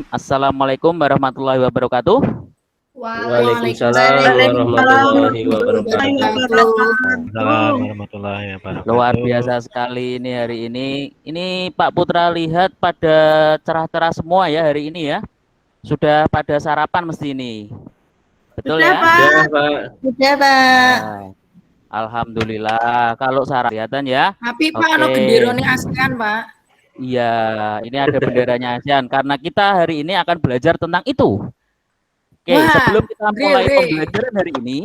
Assalamualaikum warahmatullahi wabarakatuh. Waalaikumsalam Waalaikumsalam warahmatullahi warahmatullahi wabarakatuh. wabarakatuh. Waalaikumsalam warahmatullahi Luar wabarakatuh. biasa sekali ini hari ini. Ini Pak Putra lihat pada cerah-cerah semua ya hari ini ya. Sudah pada sarapan mesti ini. Betul Sudah, ya? Pak. Ya, Pak. Sudah, Pak. Nah, Alhamdulillah. Kalau sarapan kelihatan ya. Tapi Pak Oke. ono genderone ASEAN, Pak. Iya, ini ada benderanya ASEAN karena kita hari ini akan belajar tentang itu. Oke, Wah, sebelum kita mulai Bre. pembelajaran hari ini,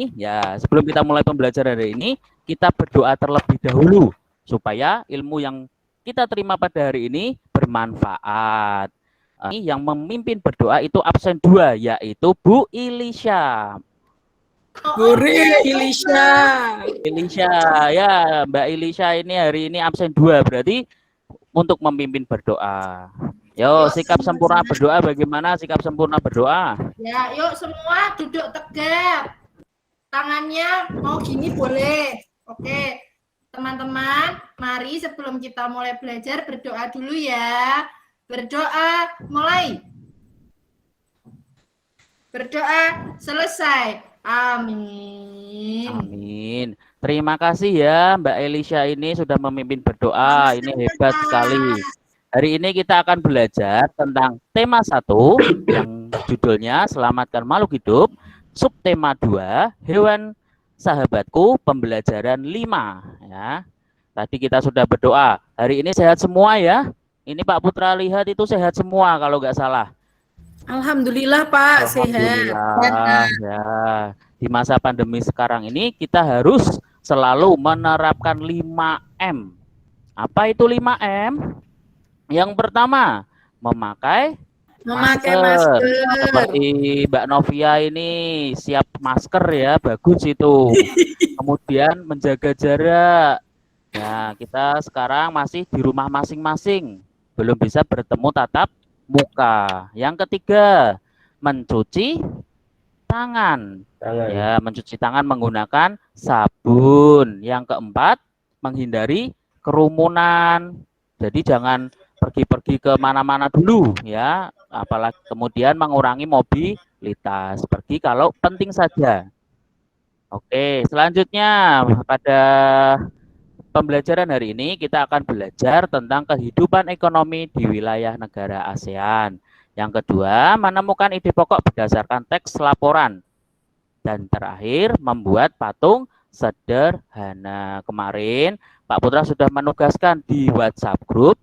sebelum kita mulai pembelajaran hari ini, kita berdoa terlebih dahulu supaya ilmu yang kita terima pada hari ini bermanfaat. Yang memimpin berdoa itu absen 2, yaitu Bu Ilisha. Bure Ilisha. Ilisha, ya Mbak Ilisha ini hari ini absen 2, berarti untuk memimpin berdoa. Yo, sikap sempurna berdoa bagaimana sikap sempurna berdoa? Ya, yuk semua duduk tegap. Tangannya mau gini boleh. Oke, teman-teman, mari sebelum kita mulai belajar berdoa dulu ya. Berdoa mulai. Berdoa selesai. Amin. Amin. Terima kasih ya Mbak Elisha ini sudah memimpin berdoa. Ini hebat sekali. Hari ini kita akan belajar tentang tema 1 yang judulnya Selamatkan Makhluk Hidup. Subtema 2, Hewan Sahabatku, pembelajaran 5 ya. Tadi kita sudah berdoa. Hari ini sehat semua ya. Ini Pak Putra lihat itu sehat semua kalau nggak salah. Alhamdulillah, Pak, Alhamdulillah, ya. Di masa pandemi sekarang ini kita harus selalu menerapkan 5M. Apa itu 5M? Yang pertama, memakai masker. Seperti Mbak Novia ini siap masker ya, bagus itu. Kemudian menjaga jarak. Nah, kita sekarang masih di rumah masing-masing, belum bisa bertemu tatap muka. Yang ketiga, mencuci tangan. Ya, mencuci tangan menggunakan sabun. Yang keempat, menghindari kerumunan. Jadi jangan pergi-pergi ke mana-mana dulu ya, apalagi kemudian mengurangi mobilitas. Pergi kalau penting saja. Oke, selanjutnya pada pembelajaran hari ini kita akan belajar tentang kehidupan ekonomi di wilayah negara ASEAN. Yang kedua, menemukan ide pokok berdasarkan teks laporan. Dan terakhir, membuat patung sederhana. Kemarin Pak Putra sudah menugaskan di WhatsApp group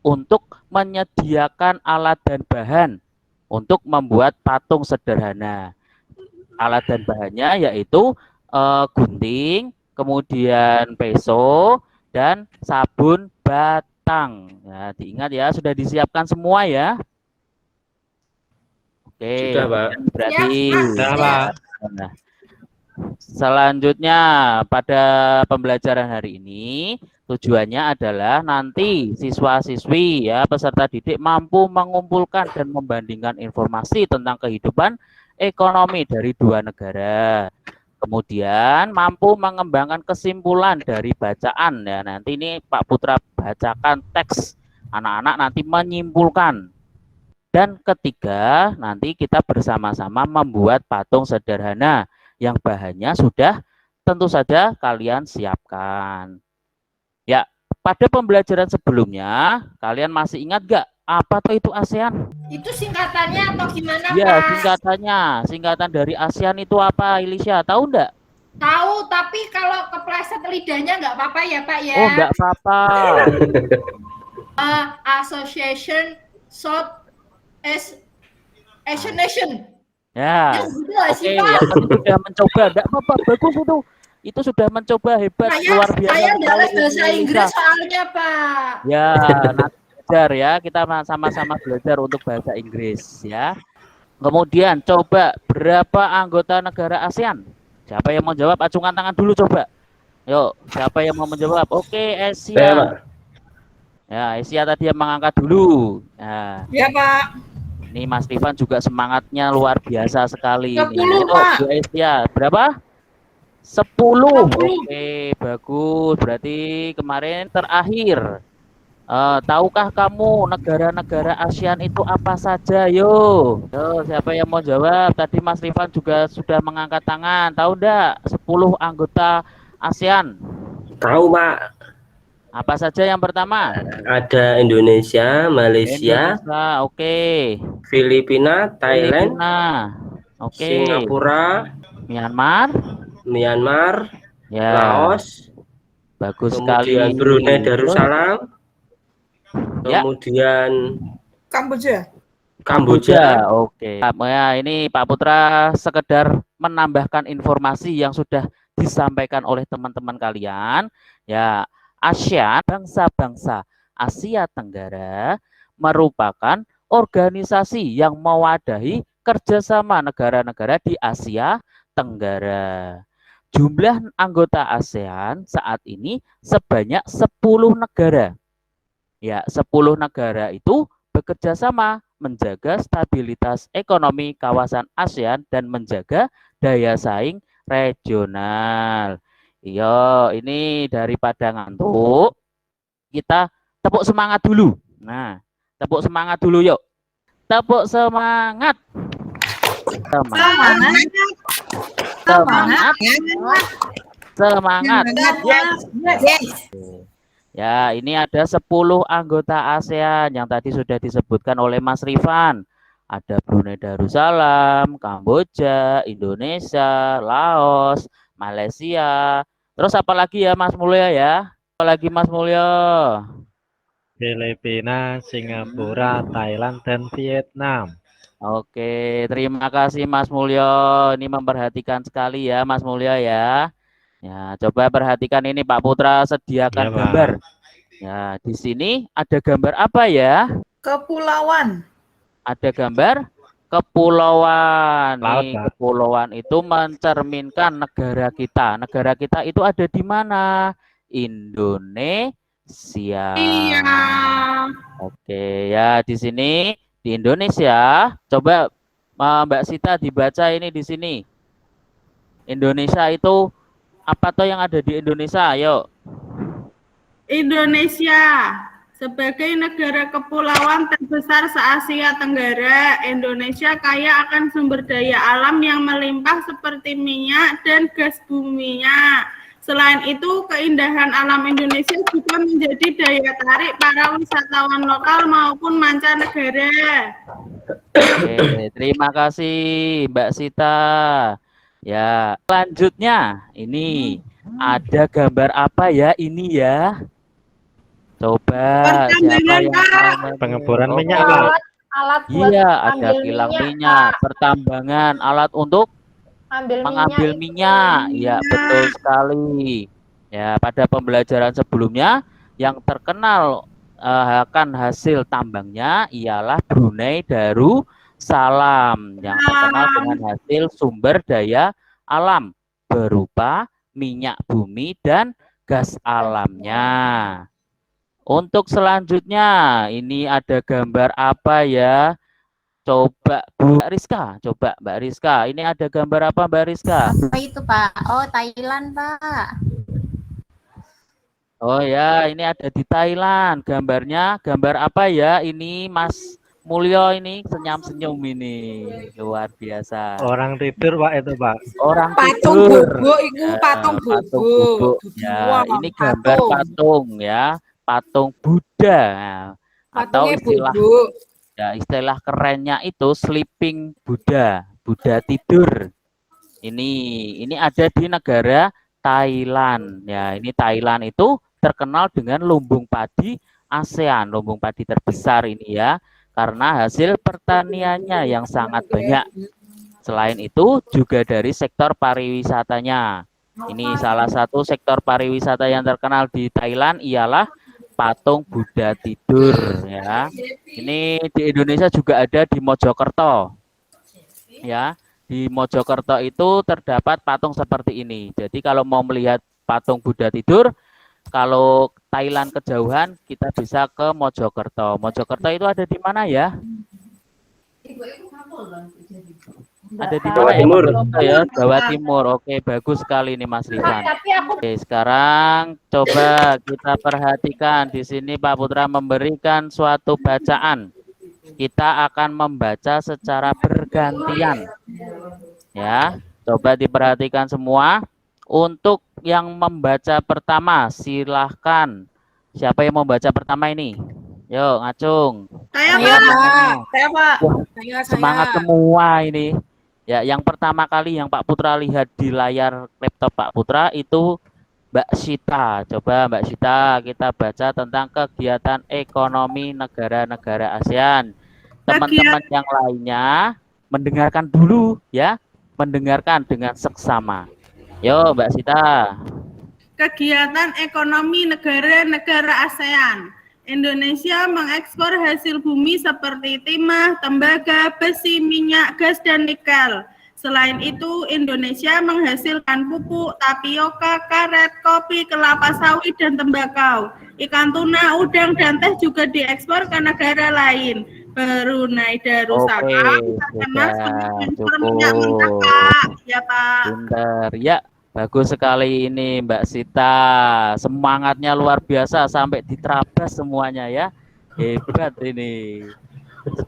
untuk menyediakan alat dan bahan untuk membuat patung sederhana. Alat dan bahannya yaitu gunting, kemudian peso, dan sabun batang. Ya, diingat ya, sudah disiapkan semua ya. Oke, Sudah, Pak. berarti Sudah, Pak. Nah, selanjutnya pada pembelajaran hari ini tujuannya adalah nanti siswa-siswi ya peserta didik mampu mengumpulkan dan membandingkan informasi tentang kehidupan ekonomi dari dua negara. Kemudian mampu mengembangkan kesimpulan dari bacaan ya. Nanti ini Pak Putra bacakan teks, anak-anak nanti menyimpulkan. Dan ketiga, nanti kita bersama-sama membuat patung sederhana yang bahannya sudah tentu saja kalian siapkan. Ya, pada pembelajaran sebelumnya, kalian masih ingat gak apa tuh itu ASEAN? Itu singkatannya atau gimana, Ya, Pak? singkatan dari ASEAN itu apa, Ilisha? Tahu enggak? Tahu, tapi kalau kepleset lidahnya nggak apa-apa ya, Pak ya? Oh, enggak apa-apa. Association South Asian Nation. Ya, Oke, yang penting sudah mencoba, enggak apa-apa, bagus itu. Itu sudah mencoba, hebat, luar biasa. Saya dalam bahasa Inggris soalnya, Pak. Ya, nanti belajar ya, kita sama-sama belajar untuk bahasa Inggris ya. Kemudian coba berapa anggota negara ASEAN? Siapa yang mau jawab? Acungkan tangan dulu coba. Yuk, siapa yang mau menjawab? Oke, Asia. Ya, Asia tadi yang mengangkat dulu. Nah, ya, Pak. Ini Mas Rifan juga semangatnya luar biasa sekali. 10, ini. Pak. Bu Asia, berapa? 10. Oke, bagus. Berarti kemarin terakhir. Tahukah kamu negara-negara ASEAN itu apa saja? Yo, siapa yang mau jawab? Tadi Mas Rifan juga sudah mengangkat tangan. Tahu enggak? 10 anggota ASEAN. Tahu, Pak. Apa saja yang pertama? Ada Indonesia, Malaysia, Indonesia, oke. Filipina, Thailand, Filipina, oke. Singapura, Myanmar, Myanmar, ya, Laos, bagus sekali. kemudian Brunei Terus, Darussalam, ya, kemudian Kamboja. Kamboja. oke. Ya, ini Pak Putra sekedar menambahkan informasi yang sudah disampaikan oleh teman-teman kalian. Ya, ASEAN, bangsa-bangsa Asia Tenggara, merupakan organisasi yang mewadahi kerjasama negara-negara di Asia Tenggara. Jumlah anggota ASEAN saat ini sebanyak 10 negara. Ya, 10 negara itu bekerja sama menjaga stabilitas ekonomi kawasan ASEAN dan menjaga daya saing regional. Iya, ini daripada ngantuk, kita tepuk semangat dulu. Nah, tepuk semangat dulu yuk. Tepuk semangat. Semangat. Semangat. Semangat. Yes. Ya, ini ada 10 anggota ASEAN yang tadi sudah disebutkan oleh Mas Rifan. Ada Brunei Darussalam, Kamboja, Indonesia, Laos, Malaysia. Terus apa lagi ya Mas Mulyo ya? Apa lagi Mas Mulyo? Filipina, Singapura, Thailand, dan Vietnam. Oke, terima kasih Mas Mulyo. Ini memperhatikan sekali ya Mas Mulyo ya. Ya, coba perhatikan ini Pak Putra sediakan Ya, Pak. gambar. Ya, di sini ada gambar apa ya? Kepulauan. Ada gambar kepulauan. Laut, Nih, Pak. kepulauan itu mencerminkan negara kita. Negara kita itu ada di mana? Indonesia. Iya. Oke, ya di sini di Indonesia. Coba Mbak Sita dibaca ini di sini. Indonesia itu apa toh yang ada di Indonesia? Ayo. Indonesia sebagai negara kepulauan terbesar se-Asia Tenggara, Indonesia kaya akan sumber daya alam yang melimpah seperti minyak dan gas buminya. Selain itu, keindahan alam Indonesia juga menjadi daya tarik para wisatawan lokal maupun mancanegara. Oke, terima kasih Mbak Sita. Ya, selanjutnya ini ada gambar apa ya ini ya? Coba siapa Pertambangan, yang Pak. Pengeboran Oh, minyak, Pak. Alat buat iya, ada ambil kilang minyak, minyak, Pak. pertambangan, alat untuk mengambil itu. minyak. Ya, betul sekali. Ya, pada pembelajaran sebelumnya yang terkenal akan hasil tambangnya ialah Brunei Darussalam yang terkenal dengan hasil sumber daya alam berupa minyak bumi dan gas alamnya. Untuk selanjutnya, ini ada gambar apa ya? Coba Mbak Rizka. Ini ada gambar apa Mbak Rizka? Apa itu, Pak? Oh, Thailand, Pak. Oh ya, ini ada di Thailand. Gambarnya, gambar apa ya? Ini Mas Mulyo ini senyum-senyum ini. Luar biasa. Orang tidur, Pak, itu, Pak. Orang Patung tidur. bubuk itu patung Patung bubuk. bubuk. Ya, Wah, ini gambar patung ya. Patung Buddha. Atau Patungnya istilah bubuk. ya, istilah kerennya itu sleeping Buddha, Buddha tidur. Ini ada di negara Thailand. Ya, ini Thailand itu terkenal dengan lumbung padi ASEAN, lumbung padi terbesar ini ya, karena hasil pertaniannya yang sangat banyak. Selain itu juga dari sektor pariwisatanya. Ini salah satu sektor pariwisata yang terkenal di Thailand ialah patung Buddha tidur ya. Ini di Indonesia juga ada di Mojokerto. Ya, di Mojokerto itu terdapat patung seperti ini. Jadi kalau mau melihat patung Buddha tidur, kalau Thailand kejauhan kita bisa ke Mojokerto. Mojokerto itu ada di mana ya? Ada di Jawa mana ya, Timur. Mas Yoto ya? Jawa Timur. Oke, bagus sekali nih Mas Rifan. Tapi aku Oke, sekarang coba kita perhatikan di sini Pak Putra memberikan suatu bacaan. Kita akan membaca secara bergantian. Ya, coba diperhatikan semua. Untuk yang membaca pertama, silahkan. Siapa yang mau baca pertama ini? Yuk, ngacung. Saya Saya, Pak. Pak. Saya, Pak. Wah, Saya. semangat semua ini. Ya, yang pertama kali yang Pak Putra lihat di layar laptop Pak Putra itu Mbak Sita. Coba Mbak Sita kita baca tentang kegiatan ekonomi negara-negara ASEAN. Teman-teman yang lainnya mendengarkan dulu ya, mendengarkan dengan seksama. Yo Mbak Sita. Kegiatan ekonomi negara-negara ASEAN. Indonesia mengekspor hasil bumi seperti timah, tembaga, besi, minyak, gas, dan nikel. Selain itu, Indonesia menghasilkan pupuk, tapioka, karet, kopi, kelapa sawit, dan tembakau. Ikan tuna, udang, dan teh juga diekspor ke negara lain. Brunei Darussalam terkenal sebagai minyak mentah, Pak. Ya, Pak. Pinter. Ya, bagus sekali ini Mbak Sita. Semangatnya luar biasa sampai diterabas semuanya ya. Hebat ini.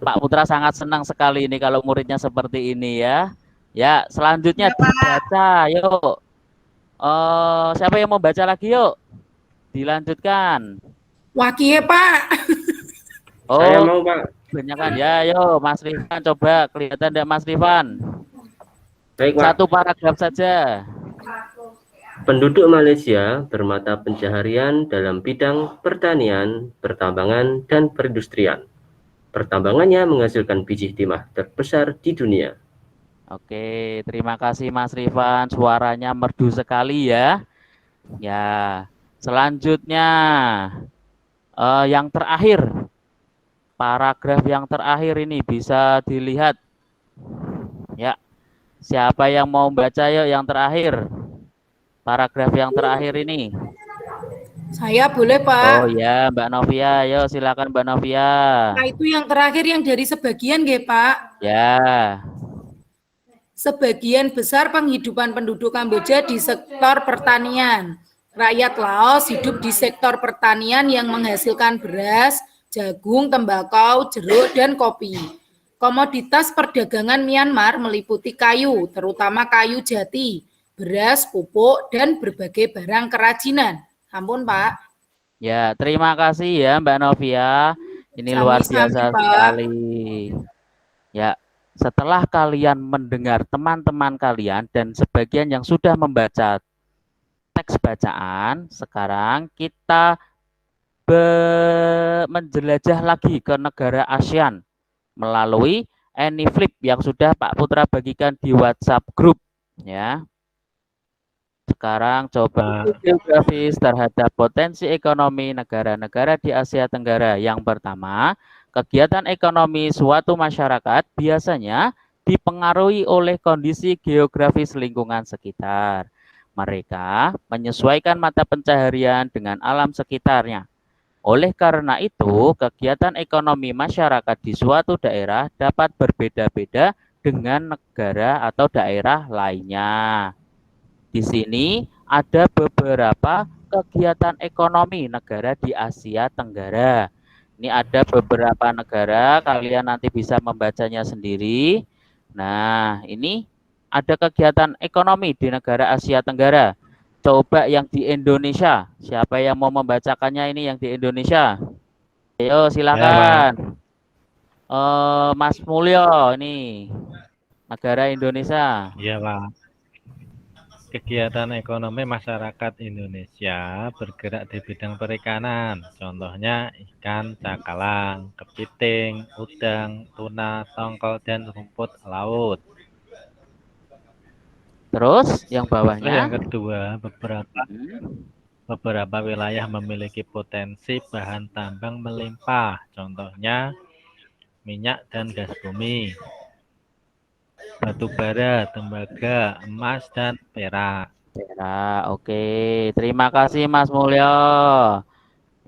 Pak Putra sangat senang sekali ini kalau muridnya seperti ini ya. Ya, selanjutnya dibaca. Yuk. Siapa yang mau baca lagi yuk? Dilanjutkan. Wakil, Pak. Saya mau, Pak. Banyak kan ya, yuk Mas Rifan coba kelihatan enggak Mas Rifan? Baik, Pak. Satu paragraf saja. Penduduk Malaysia bermata pencaharian dalam bidang pertanian, pertambangan, dan perindustrian. Pertambangannya menghasilkan biji timah terbesar di dunia. Oke, terima kasih Mas Rifan, suaranya merdu sekali ya. Ya, selanjutnya yang terakhir, paragraf yang terakhir ini bisa dilihat. Ya, siapa yang mau baca yuk yang terakhir? Paragraf yang terakhir ini. Saya boleh, Pak. Oh ya, Mbak Novia, yuk silakan Mbak Novia. Nah, itu yang terakhir yang dari sebagian, nggih, Pak. Ya. Sebagian besar penghidupan penduduk Kamboja di sektor pertanian. Rakyat Laos hidup di sektor pertanian yang menghasilkan beras, jagung, tembakau, jeruk, dan kopi. Komoditas perdagangan Myanmar meliputi kayu, terutama kayu jati, beras, pupuk, dan berbagai barang kerajinan. Ampun, Pak. Ya, terima kasih ya Mbak Novia. Ini luar biasa sekali. Ya, setelah kalian mendengar teman-teman kalian dan sebagian yang sudah membaca teks bacaan, sekarang kita menjelajah lagi ke negara ASEAN melalui AnyFlip yang sudah Pak Putra bagikan di WhatsApp group ya. Sekarang coba geografis terhadap potensi ekonomi negara-negara di Asia Tenggara. Yang pertama, kegiatan ekonomi suatu masyarakat biasanya dipengaruhi oleh kondisi geografis lingkungan sekitar. Mereka menyesuaikan mata pencaharian dengan alam sekitarnya. Oleh karena itu, kegiatan ekonomi masyarakat di suatu daerah dapat berbeda-beda dengan negara atau daerah lainnya. Di sini ada beberapa kegiatan ekonomi negara di Asia Tenggara. Ini ada beberapa negara, kalian nanti bisa membacanya sendiri. Nah, ini ada kegiatan ekonomi di negara Asia Tenggara. Coba yang di Indonesia. Siapa yang mau membacakannya ini yang di Indonesia? Ayo silakan. Ya, Mas Mulyo ini negara Indonesia. Iya, Pak. Kegiatan ekonomi masyarakat Indonesia bergerak di bidang perikanan. Contohnya ikan, cakalang, kepiting, udang, tuna, tongkol, dan rumput laut. Terus yang bawahnya? Yang kedua, beberapa wilayah memiliki potensi bahan tambang melimpah. Contohnya minyak dan gas bumi, batu bara, tembaga, emas, dan perak. Oke. Terima kasih Mas Mulyo.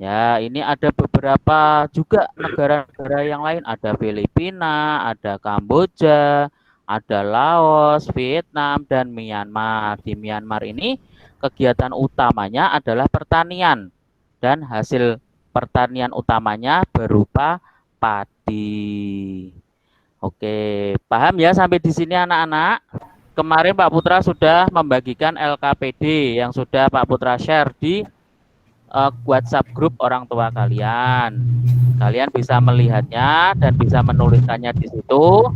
Ya, ini ada beberapa juga negara-negara yang lain. Ada Filipina, ada Kamboja, Ada Laos, Vietnam, dan Myanmar. Di Myanmar ini kegiatan utamanya adalah pertanian dan hasil pertanian utamanya berupa padi. Oke, paham ya sampai di sini anak-anak? Kemarin Pak Putra sudah membagikan LKPD yang sudah Pak Putra share di WhatsApp grup orang tua kalian. Kalian bisa melihatnya dan bisa menuliskannya di situ.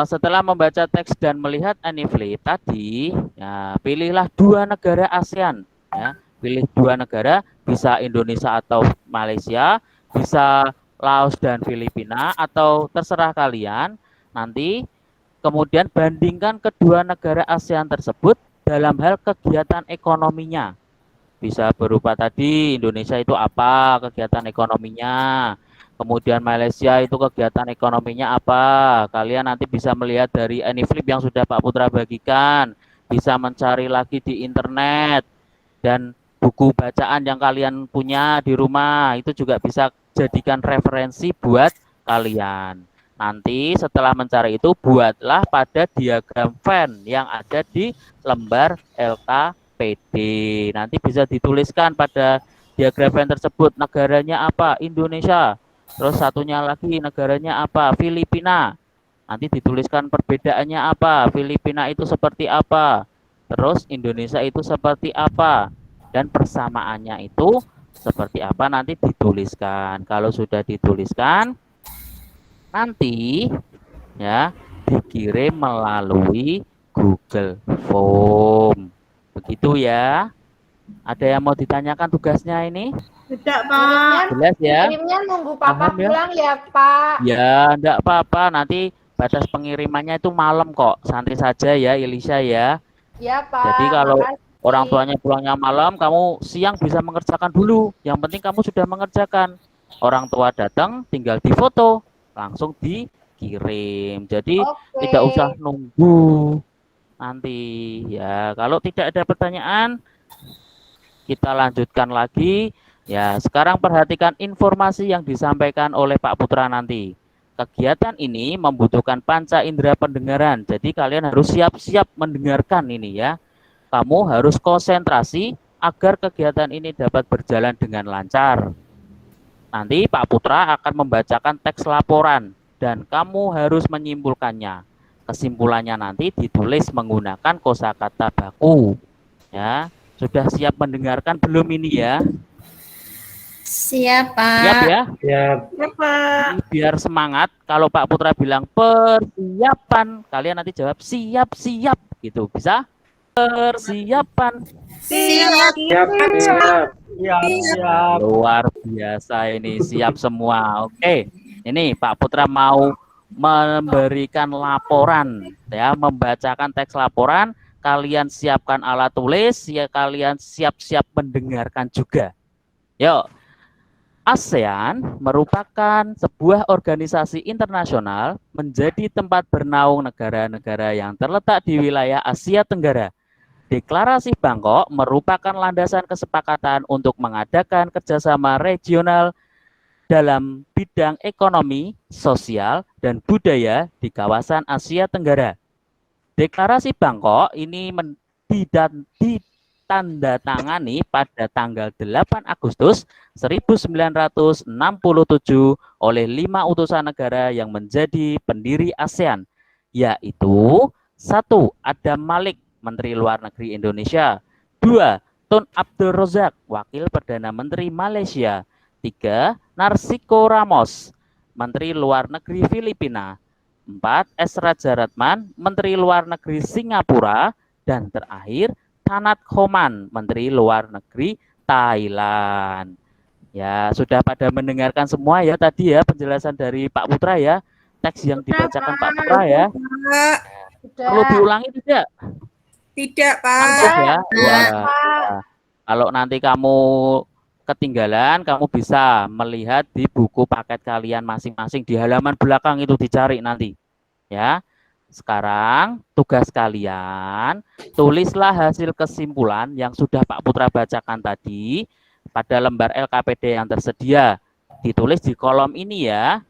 Setelah membaca teks dan melihat Anifli tadi, ya, pilihlah 2 negara ASEAN. Ya. Pilih 2 negara, bisa Indonesia atau Malaysia, bisa Laos dan Filipina, atau terserah kalian. Nanti kemudian bandingkan kedua negara ASEAN tersebut dalam hal kegiatan ekonominya. Bisa berupa tadi Indonesia itu apa kegiatan ekonominya, kemudian Malaysia itu kegiatan ekonominya apa. Kalian nanti bisa melihat dari Aniflip yang sudah Pak Putra bagikan, bisa mencari lagi di internet, dan buku bacaan yang kalian punya di rumah itu juga bisa jadikan referensi buat kalian. Nanti setelah mencari itu buatlah pada diagram Venn yang ada di lembar LKPD. Nanti bisa dituliskan pada diagram Venn tersebut negaranya apa, Indonesia. Terus satunya lagi negaranya apa, Filipina. Nanti dituliskan perbedaannya apa, Filipina itu seperti apa, terus Indonesia itu seperti apa, dan persamaannya itu seperti apa nanti dituliskan. Kalau sudah dituliskan, nanti ya dikirim melalui Google Form. Begitu ya. Ada yang mau ditanyakan tugasnya ini? Tidak, Pak. Jelas ya? Kirimnya nunggu Papa Paham ya? pulang ya, Pak. Ya, enggak apa-apa. Nanti batas pengirimannya itu malam kok. Santai saja ya, Elisa ya. Ya, Pak. Jadi kalau Makasih. orang tuanya pulangnya malam, kamu siang bisa mengerjakan dulu. Yang penting kamu sudah mengerjakan. Orang tua datang, tinggal difoto, langsung dikirim. Jadi Oke. tidak usah nunggu nanti ya. Kalau tidak ada pertanyaan, kita lanjutkan lagi. Ya, sekarang perhatikan informasi yang disampaikan oleh Pak Putra nanti. Kegiatan ini membutuhkan panca indera pendengaran. Jadi kalian harus siap-siap mendengarkan ini ya. Kamu harus konsentrasi agar kegiatan ini dapat berjalan dengan lancar. Nanti Pak Putra akan membacakan teks laporan dan kamu harus menyimpulkannya. Kesimpulannya nanti ditulis menggunakan kosakata baku. Ya, sudah siap mendengarkan belum ini ya? Siap, Pak. Siap ya? Ya, Ya, Pak. Ini biar semangat. Kalau Pak Putra bilang persiapan, kalian nanti jawab siap-siap gitu. Bisa? Persiapan. Siap. siap, siap. Siap. Luar biasa ini, siap semua. Oke. Ini Pak Putra mau memberikan laporan ya, membacakan teks laporan. Kalian siapkan alat tulis, ya kalian siap-siap mendengarkan juga. Yuk. ASEAN merupakan sebuah organisasi internasional menjadi tempat bernaung negara-negara yang terletak di wilayah Asia Tenggara. Deklarasi Bangkok merupakan landasan kesepakatan untuk mengadakan kerjasama regional dalam bidang ekonomi, sosial, dan budaya di kawasan Asia Tenggara. Deklarasi Bangkok ini ditandatangani pada tanggal 8 Agustus 1967 oleh 5 utusan negara yang menjadi pendiri ASEAN, yaitu 1. Adam Malik, Menteri Luar Negeri Indonesia. 2. Tun Abdul Razak, Wakil Perdana Menteri Malaysia. 3. Narsiko Ramos, Menteri Luar Negeri Filipina. 4. S. Raja Ratman, Menteri Luar Negeri Singapura. Dan terakhir, Tanat Khoman, Menteri Luar Negeri Thailand. Ya, sudah pada mendengarkan semua ya tadi ya penjelasan dari Pak Putra ya. Teks yang dibacakan Pak Putra ya. Perlu diulangi tidak? Tidak, Mantap Pak. ya. Ya. Kalau nanti kamu ketinggalan, kamu bisa melihat di buku paket kalian masing-masing di halaman belakang itu dicari nanti. Ya. Sekarang tugas kalian, tulislah hasil kesimpulan yang sudah Pak Putra bacakan tadi pada lembar LKPD yang tersedia. Ditulis di kolom ini ya.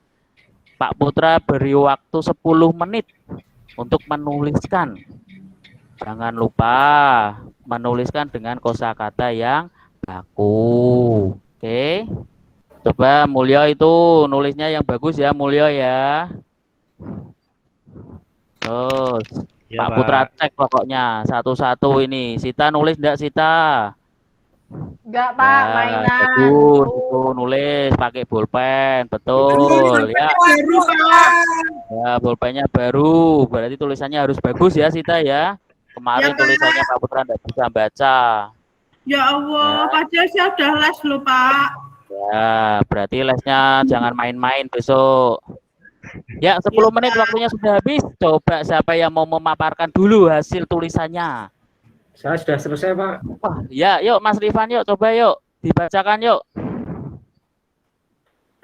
Pak Putra beri waktu 10 menit untuk menuliskan. Jangan lupa menuliskan dengan kosakata yang baku. Oke. Coba Mulyo itu nulisnya yang bagus ya, Mulyo ya. Terus Ya, Pak Putra Pak. cek pokoknya satu-satu ini. Sita nulis enggak Sita? Enggak, Pak, Ya, mainan. bagus. Itu nulis pakai bolpen, betul ya. Baru, Pak. Ya, bolpennya baru. Berarti tulisannya harus bagus ya, Sita ya. Kemarin Ya, Pak. tulisannya Pak Putra enggak bisa baca. Ya Allah, padahal saya udah les loh, Pak. Ya, berarti lesnya jangan main-main besok. Ya, 10 menit waktunya sudah habis. Coba siapa yang mau memaparkan dulu hasil tulisannya. Saya sudah selesai, Pak. Wah, ya, yuk Mas Rifan, yuk coba yuk dibacakan yuk.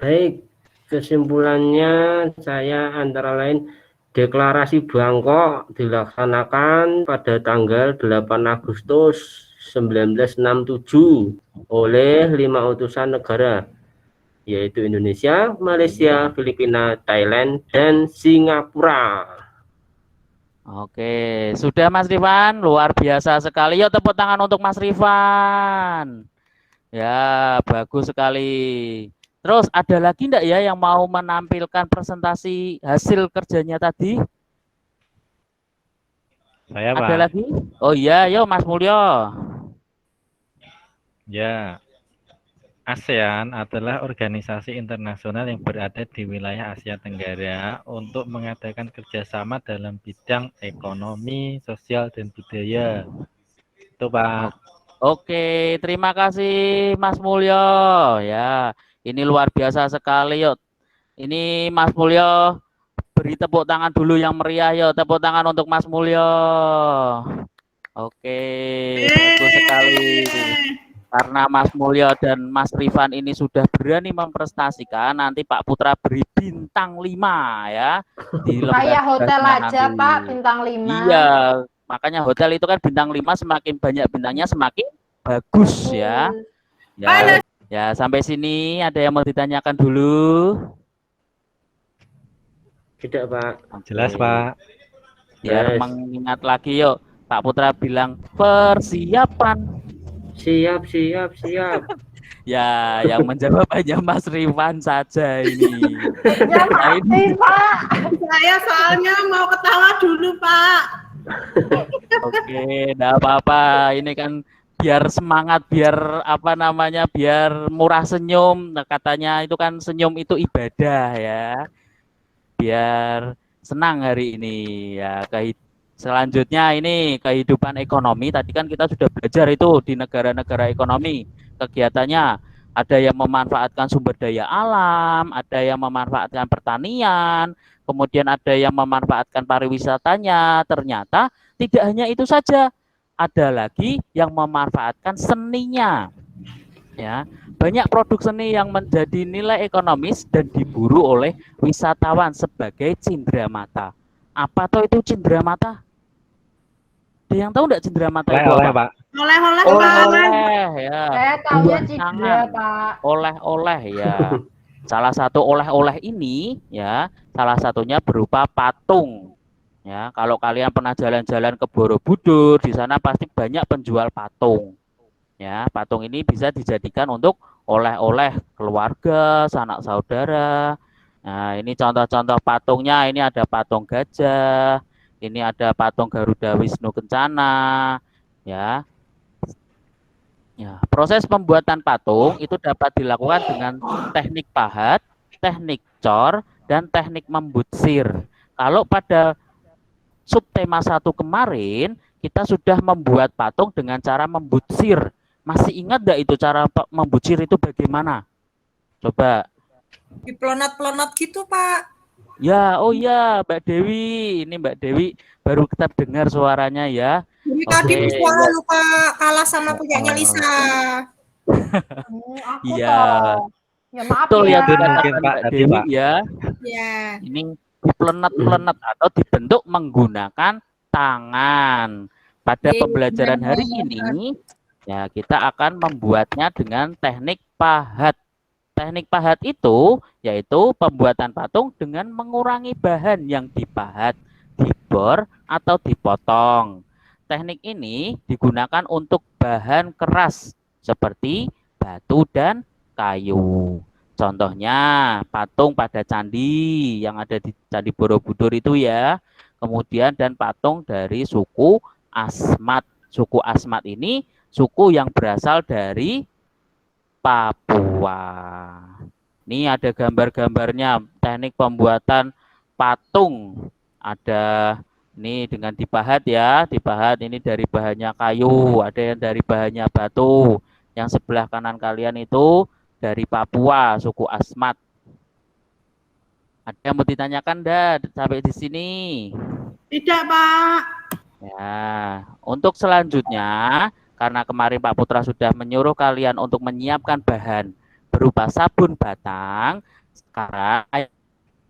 Baik, kesimpulannya saya antara lain deklarasi Bangkok dilaksanakan pada tanggal 8 Agustus 1967 oleh 5 utusan negara, yaitu Indonesia, Malaysia, Filipina, Thailand, dan Singapura. Oke, sudah Mas Rifan, luar biasa sekali. Yuk tepuk tangan untuk Mas Rifan. Ya, bagus sekali. Terus ada lagi enggak ya yang mau menampilkan presentasi hasil kerjanya tadi? Saya, Ada Pak. lagi? Oh iya, yuk Mas Mulyo. Ya. ASEAN adalah organisasi internasional yang berada di wilayah Asia Tenggara untuk mengadakan kerjasama dalam bidang ekonomi, sosial, dan budaya. Itu, Pak. Oke, terima kasih Mas Mulyo. Ya, ini luar biasa sekali yuk. Ini Mas Mulyo beri tepuk tangan dulu yang meriah yuk. Tepuk tangan untuk Mas Mulyo. Oke, bagus sekali. Karena Mas Mulyo dan Mas Rifan ini sudah berani memprestasikan, nanti Pak Putra beri bintang 5 ya. Di Kayak hotel aja, nanti. Pak, bintang 5. Iya, makanya hotel itu kan bintang 5, semakin banyak bintangnya semakin bagus ya. Ya, sampai sini ada yang mau ditanyakan dulu? Tidak, Pak. Jelas, Pak. Biar Yes. mengingat lagi yuk. Pak Putra bilang persiapan. Siap, siap, siap. Ya, yang menjawab hanya Mas Rifan saja ini. Ya pasti, Pak. Saya soalnya mau ketawa dulu, Pak. Oke, enggak apa-apa. Ini kan biar semangat, biar apa namanya, biar murah senyum. Nah, katanya itu kan senyum itu ibadah ya. Biar senang hari ini ya. Selanjutnya ini kehidupan ekonomi. Tadi kan kita sudah belajar itu di negara-negara ekonomi. Kegiatannya ada yang memanfaatkan sumber daya alam, ada yang memanfaatkan pertanian, kemudian ada yang memanfaatkan pariwisatanya. Ternyata tidak hanya itu saja, ada lagi yang memanfaatkan seninya. Ya, banyak produk seni yang menjadi nilai ekonomis dan diburu oleh wisatawan sebagai cindramata. Apa toh itu cindramata? Ada yang tahu enggak cindramata itu Oleh-oleh, apa? Pak. Oleh-oleh, Pak. Oleh-oleh ya. Saya tahunya Buah cidra, tangan. Pak. Oleh-oleh ya. Salah satu oleh-oleh ini ya, salah satunya berupa patung. Ya, kalau kalian pernah jalan-jalan ke Borobudur, di sana pasti banyak penjual patung. Ya, patung ini bisa dijadikan untuk oleh-oleh keluarga, sanak saudara. Nah, ini contoh-contoh patungnya. Ini ada patung gajah, ini ada patung Garuda Wisnu Kencana. Ya. Ya, proses pembuatan patung itu dapat dilakukan dengan teknik pahat, teknik cor, dan teknik membutsir. Kalau pada subtema 1 kemarin, kita sudah membuat patung dengan cara membutsir. Masih ingat enggak itu cara membutsir itu bagaimana? Coba. Dipelonat-pelonat gitu, Pak. Ya, oh ya, Mbak Dewi. Ini Mbak Dewi baru kita dengar suaranya ya. Jadi tadi Oke, suara ya. lupa kalah sama punyanya Lisa. Aku Iya. toh. Ya maaf Betul ya. yang dikatakan Mungkin, Pak, Mbak tadi, Dewi Pak. ya. Ya. Ini dipelenet-pelenet atau dibentuk menggunakan tangan. Pada Iya, pembelajaran hari benar. ini, ya kita akan membuatnya dengan teknik pahat. Teknik pahat itu yaitu pembuatan patung dengan mengurangi bahan yang dipahat, dibor, atau dipotong. Teknik ini digunakan untuk bahan keras seperti batu dan kayu. Contohnya patung pada candi yang ada di Candi Borobudur itu ya. Kemudian dan patung dari suku Asmat. Suku Asmat ini suku yang berasal dari Papua. Ini ada gambar-gambarnya teknik pembuatan patung. Ada ini dengan dipahat ya, dipahat ini dari bahannya kayu, ada yang dari bahannya batu. Yang sebelah kanan kalian itu dari Papua, suku Asmat. Ada yang mau ditanyakan enggak sampai di sini? Tidak, Pak. Ya, untuk selanjutnya, karena kemarin Pak Putra sudah menyuruh kalian untuk menyiapkan bahan berupa sabun batang, sekarang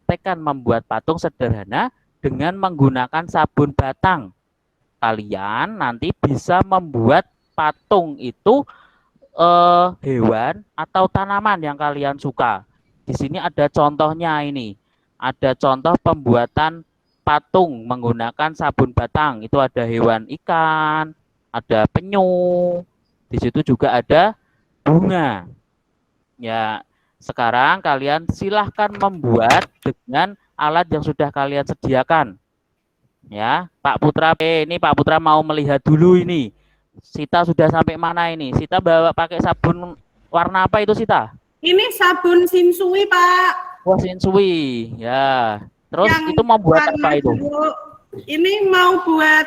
tekan membuat patung sederhana dengan menggunakan sabun batang. Kalian nanti bisa membuat patung itu hewan atau tanaman yang kalian suka. Di sini ada contohnya ini. Ada contoh pembuatan patung menggunakan sabun batang. Itu ada hewan ikan, ada penyu. Di situ juga ada bunga. Ya, sekarang kalian silahkan membuat dengan alat yang sudah kalian sediakan. Ya, Pak Putra, ini Pak Putra mau melihat dulu ini. Sita sudah sampai mana ini? Sita bawa pakai sabun warna apa itu Sita? Ini sabun Shinsui, Pak. Wah, Shinsui. Ya. Terus Yang itu mau buat warna apa itu? biru. Ini mau buat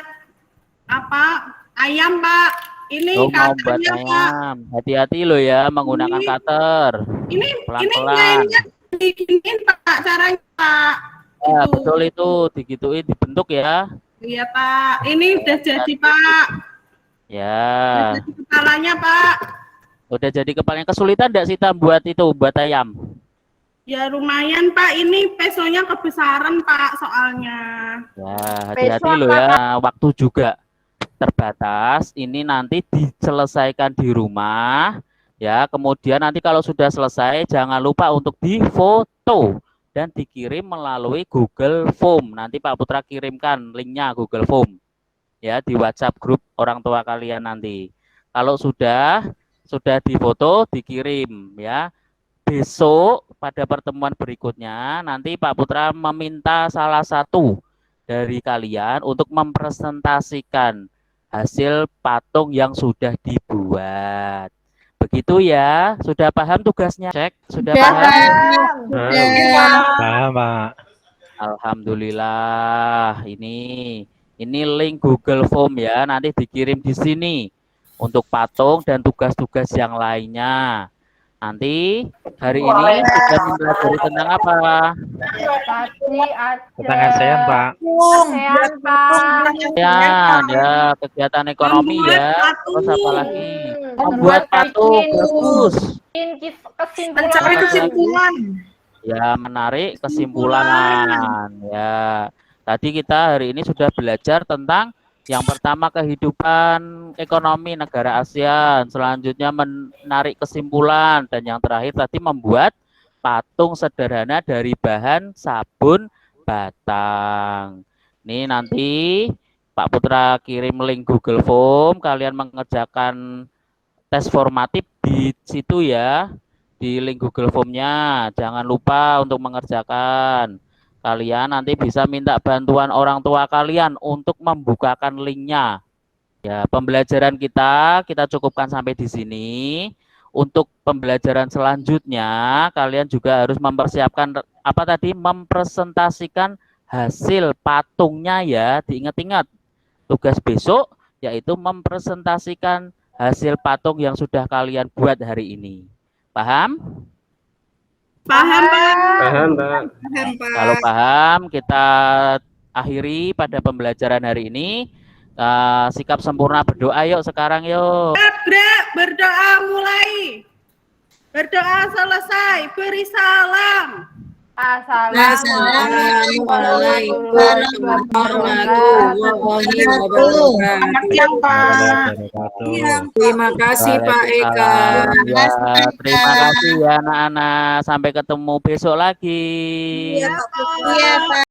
apa? Ayam, Pak. Ini Oh, mau buat cutter-nya, Pak. ayam. Hati-hati loh ya menggunakan cutter. Ini Pelan-pelan. mainnya diginiin, Pak, caranya, Pak. Ya, Gitu. betul itu, digituin, dibentuk ya. Iya, Pak. Ini udah jadi, Pak. Ya. Udah jadi kepalanya, Pak. Udah jadi kepalanya. Kesulitan enggak Sita buat itu, buat ayam? Ya lumayan, Pak. Ini pesonya kebesaran, Pak, soalnya. Ya, hati-hati loh ya. Waktu juga terbatas. Ini nanti diselesaikan di rumah. Ya, kemudian nanti kalau sudah selesai, jangan lupa untuk difoto dan dikirim melalui Google Form. Nanti Pak Putra kirimkan linknya Google Form. Ya, di WhatsApp grup orang tua kalian nanti. Kalau sudah difoto, dikirim ya. Besok pada pertemuan berikutnya nanti Pak Putra meminta salah satu dari kalian untuk mempresentasikan hasil patung yang sudah dibuat. Begitu ya. Sudah paham tugasnya? Cek, sudah paham? Paham, Pak. Alhamdulillah. Ini link Google Form ya, nanti dikirim di sini untuk patung dan tugas-tugas yang lainnya. Nanti hari ini kita mempelajari tentang apa? Tentang ASEAN, Pak. ASEAN, Pak. ASEAN ya, kegiatan ekonomi ya. Terus apa lagi? Membuat patung, bagus. Mencari kesimpulan. Ya, menarik kesimpulan. Ya, tadi kita hari ini sudah belajar tentang yang pertama kehidupan ekonomi negara ASEAN, selanjutnya menarik kesimpulan, dan yang terakhir tadi membuat patung sederhana dari bahan sabun batang. Ini nanti Pak Putra kirim link Google Form, kalian mengerjakan tes formatif di situ ya, di link Google Form-nya. Jangan lupa untuk mengerjakan. Kalian nanti bisa minta bantuan orang tua kalian untuk membukakan linknya. Ya, pembelajaran kita cukupkan sampai di sini. Untuk pembelajaran selanjutnya, kalian juga harus mempersiapkan apa tadi? Mempresentasikan hasil patungnya ya. Diingat-ingat. Tugas besok yaitu mempresentasikan hasil patung yang sudah kalian buat hari ini. Paham? Paham, Pak. Paham, Pak. Kalau paham, kita akhiri pada pembelajaran hari ini. Sikap sempurna berdoa yuk sekarang yuk. Berdoa mulai. Berdoa selesai. Beri salam. Assalamualaikum warahmatullahi wabarakatuh. Selamat siang, Pak. Terima kasih Pak Eka. Ya, terima kasih ya anak-anak. Sampai ketemu besok lagi. Iya, Pak.